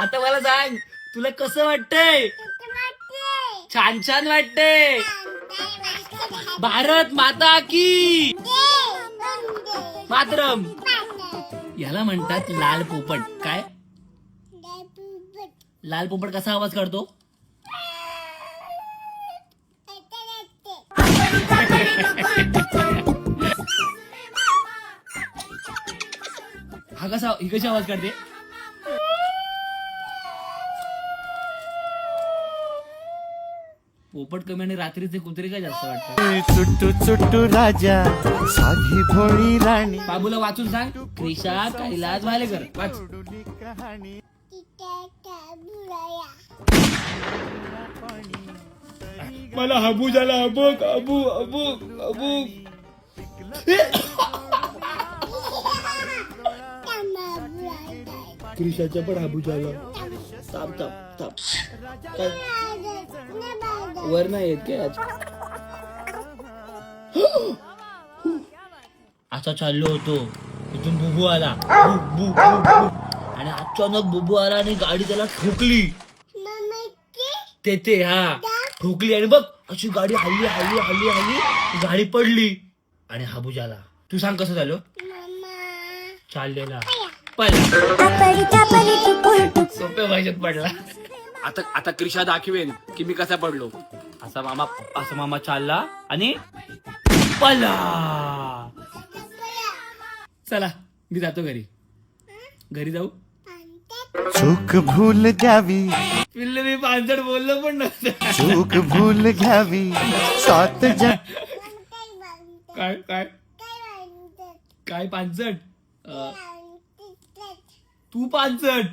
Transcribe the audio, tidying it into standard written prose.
आता मला सांग, तुला कसं वाटतंय? छान छान वाटतंय. भारत माता की मातरम. याला म्हणतात लाल पोपट. काय? लाल पोपट कसा आवाज काढतो? ही कशी आवाज काढते? पोपट कमी आणि रात्रीचे कुत्रे काय जास्त वाटतात? चुट्टू चुट्टू राजा साधी भोळी राणी. बाबूला वाचून सांग. क्रिशा कैलास वालेकर. वाच. मला हाबू झाला. अबूक अबू अबूक अबूक. क्रिशाच्या पण हाबू झाला. ताप ताप ताप. वर नाही येत काय आज? असा चाललो होतो, इथून बुबू आला. बु, बु, बु, बु. आणि अचानक बुबू आला आणि गाडी त्याला ठोकली. तेथे ठोकली आणि बघ अशी गाडी हल्ली हल्ली हल्ली हल्ली गाडी पडली आणि हाबू झाला. तू सांग कसं झालं? चाललेला सोप्या भाषेत पडला. आता क्रिशा दाखवेन की मी कसा पडलो. असा मामा चालला आणि पडला. चला मी जातो घरी जाऊ. चूक भूल जावी. पिल्लू मी पांचट बोललो पण नव्हतं. चूक भूल घ्यावी. सात काय काय काय पांचट? तू पांचट.